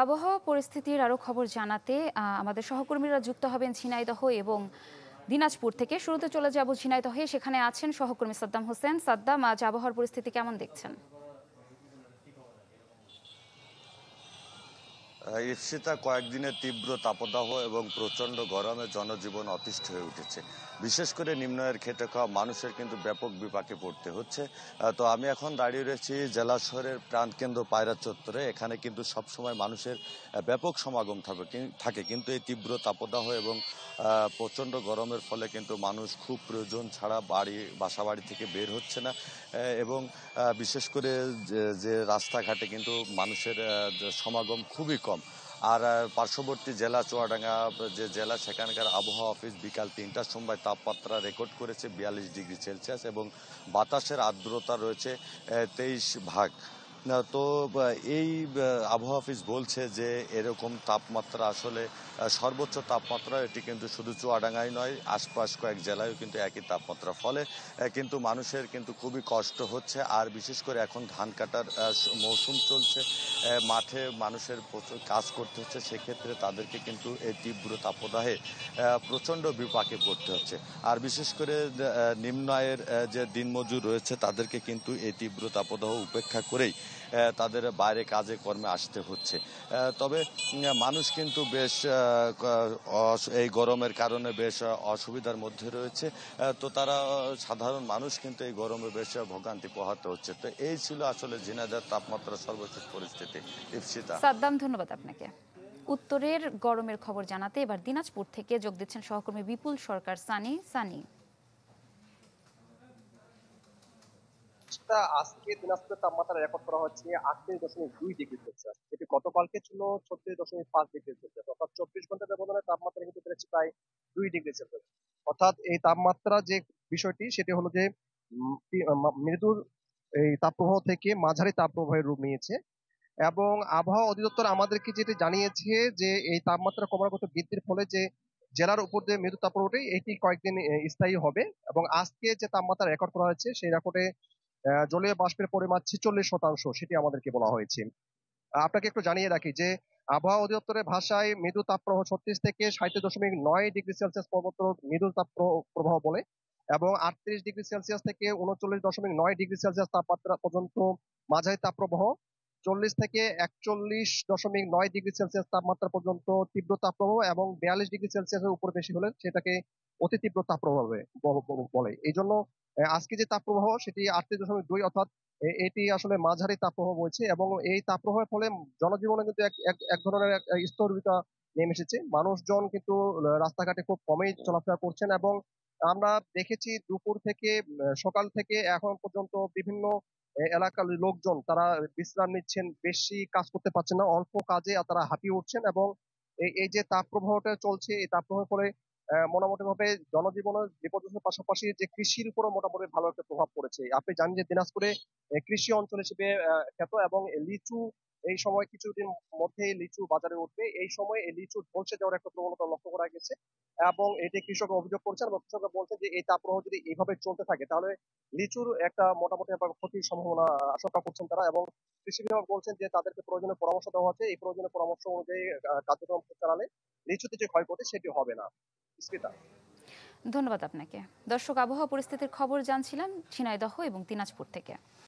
আবহাওয়া পরিস্থিতির আরো খবর জানাতে আমাদের সহকর্মীরা যুক্ত হবেন ঝিনাইদহ এবং দিনাজপুর থেকে। শুরুতে চলে যাব ঝিনাইদহে, সেখানে আছেন সহকর্মী সাদ্দাম হোসেন। সাদ্দাম, আজ আবহাওয়ার পরিস্থিতি কেমন দেখছেন? ঈপ্সিতা, কয়েকদিনের তীব্র তাপদাহ এবং প্রচণ্ড গরমে জনজীবন অতিষ্ঠ হয়ে উঠেছে। বিশেষ করে নিম্নয়ের খেটে খাওয়া মানুষের কিন্তু ব্যাপক বিপাকে পড়তে হচ্ছে। তো আমি এখন দাঁড়িয়ে রয়েছি জেলা শহরের প্রাণকেন্দ্র পায়রা চত্বরে। এখানে কিন্তু সবসময় মানুষের ব্যাপক সমাগম থাকে, কিন্তু এই তীব্র তাপদাহ এবং প্রচণ্ড গরমের ফলে কিন্তু মানুষ খুব প্রয়োজন ছাড়া বাসা বাড়ি থেকে বের হচ্ছে না। এবং বিশেষ করে যে রাস্তাঘাটে কিন্তু মানুষের সমাগম খুবই কম। আর পার্শ্ববর্তী জেলা চুয়াডাঙ্গা যে জেলা, সেখানকার আবহাওয়া অফিস বিকাল ৩টার সময় তাপমাত্রা রেকর্ড করেছে ৪২ ডিগ্রি সেলসিয়াস এবং বাতাসের আর্দ্রতা রয়েছে ২৩ ভাগ। তো এই আবহাওয়া অফিস বলছে যে এরকম তাপমাত্রা আসলে সর্বোচ্চ তাপমাত্রা এটি কিন্তু শুধু চুয়াডাঙ্গায় নয়, আশপাশ কয়েক জেলায়ও কিন্তু একই তাপমাত্রা। ফলে কিন্তু মানুষের কিন্তু খুবই কষ্ট হচ্ছে। আর বিশেষ করে এখন ধান কাটার মৌসুম চলছে, মাঠে মানুষের প্রচুর কাজ করতে হচ্ছে। সেক্ষেত্রে তাদেরকে কিন্তু এই তীব্র তাপদাহে প্রচণ্ড বিপাকে পড়তে হচ্ছে। আর বিশেষ করে নিম্ন আয়ের যে দিনমজুর রয়েছে, তাদেরকে কিন্তু এই তীব্র তাপদাহ উপেক্ষা করেই তাদের বাইরে কাজে কর্মে আসতে হচ্ছে। তবে মানুষ কিন্তু বেশ এই গরমের কারণে বেশ অসুবিধার মধ্যে রয়েছে। তো তারা সাধারণ মানুষ কিন্তু এই গরমে বেশ ভোগান্তি পোহাতে হচ্ছে। তো এই ছিল আসলে ঝিনাইদহের তাপমাত্রার সর্বশেষ পরিস্থিতি। ইপসিতা। সাদ্দাম, ধন্যবাদ আপনাকে। উত্তরের গরমের খবর জানাতে এবার দিনাজপুর থেকে যোগ দিচ্ছেন সহকর্মী বিপুল সরকার। সানি। সেটা আজকে দিনাজপুরের তাপমাত্রা রেকর্ড করা হচ্ছে 38.2 ডিগ্রি সেলসিয়াস, যেটি গতকালকে ছিল 36.5 ডিগ্রি সেলসিয়াস। অর্থাৎ 24 ঘন্টা ব্যবধানে তাপমাত্রা কিন্তু বেড়েছে প্রায় 2 ডিগ্রি সেলসিয়াস। অর্থাৎ এই তাপমাত্রা যে বিষয়টি, সেটি হলো যে মৃদুর এই তাপপ্রবাহ থেকে মাঝারি তাপপ্রবাহের রূপ নিয়েছে। এবং আবহাওয়া অধিদপ্তর আমাদেরকে যেটি জানিয়েছে যে এই তাপমাত্রা ক্রমাগত বৃদ্ধির ফলে যে জেলার উপর যে মৃদু তাপপ্রবাহটি এটি কয়েকদিন স্থায়ী হবে। এবং আজকে যে তাপমাত্রা রেকর্ড করা হয়েছে সেই রেকর্ডে জলীয় বাষ্পের পরিমাণ 46%, সেটি আমাদেরকে বলা হয়েছে। আপনাকে একটু জানিয়ে রাখি যে আবহাওয়া অধিদপ্তরের ভাষায় মৃদু তাপপ্রবাহ 36 থেকে 37.9 ডিগ্রি সেলসিয়াস পর্যন্ত মৃদু তাপপ্রবাহ বলে, এবং 38 ডিগ্রি সেলসিয়াস থেকে 39.9 ডিগ্রি সেলসিয়াস তাপমাত্রা পর্যন্ত মাঝারি তাপপ্রবাহ, 40 থেকে 41.9 ডিগ্রি সেলসিয়াস তাপমাত্রা পর্যন্ত তীব্র তাপপ্রবাহ, এবং 42 ডিগ্রি সেলসিয়াসের উপর বেশি হলে সেটাকে অতি তীব্র তাপপ্রবাহ বলে। এই জন্য আজকে যে তাপপ্রবাহ সেটি 38.2, অর্থাৎ এটি আসলে মাঝারি তাপপ্রবাহ বলছে। এবং এই তাপপ্রবাহের ফলে জনজীবনে কিন্তু এক এক এক ধরনের স্থবিরতা নেমে এসেছে। মানুষজন কিন্তু রাস্তাঘাটে খুব কমই চলাফেরা করছেন। এবং আমরা দেখেছি দুপুর থেকে সকাল থেকে এখন পর্যন্ত বিভিন্ন এলাকার লোকজন তারা বিশ্রাম নিচ্ছেন, বেশি কাজ করতে পারছেন না, অল্প কাজে তারা হাঁপিয়ে উঠছেন। এবং এই যে তাপপ্রবাহটা চলছে, এই তাপপ্রবাহের ফলে মোটামুটি ভাবে জনজীবনের বিপর্যয়ের পাশাপাশি যে কৃষির উপরও মোটামুটি ভালো একটা প্রভাব পড়েছে। আপনি জানেন যে দিনাজপুরে কৃষি অঞ্চল হিসেবে খ্যাত, এবং লিচু এই সময় কিছুদিন মধ্যেই লিচু বাজারে উঠবে। এই সময় এই লিচু ঝলসে যাওয়ার একটা প্রবণতা লক্ষ্য করা গেছে। এবং এটি কৃষকরা অভিযোগ করছেন, এবং কৃষকরা বলছে যে এই তাপপ্রবাহ যদি এইভাবে চলতে থাকে তাহলে লিচুর একটা মোটামুটি ক্ষতির সম্ভাবনা আশঙ্কা করছেন তারা। এবং কৃষি বিভাগ বলছেন যে তাদেরকে প্রয়োজনীয় পরামর্শ দেওয়া হচ্ছে, এই প্রয়োজনীয় পরামর্শ অনুযায়ী কার্যক্রম চালালে লিচুতে যে ক্ষয়ক্ষতি সেটি হবে না। স্মিতা। ধন্যবাদ আপনাকে। দর্শক, আবহাওয়া পরিস্থিতির খবর জানছিলাম ঝিনাইদহ এবং দিনাজপুর থেকে।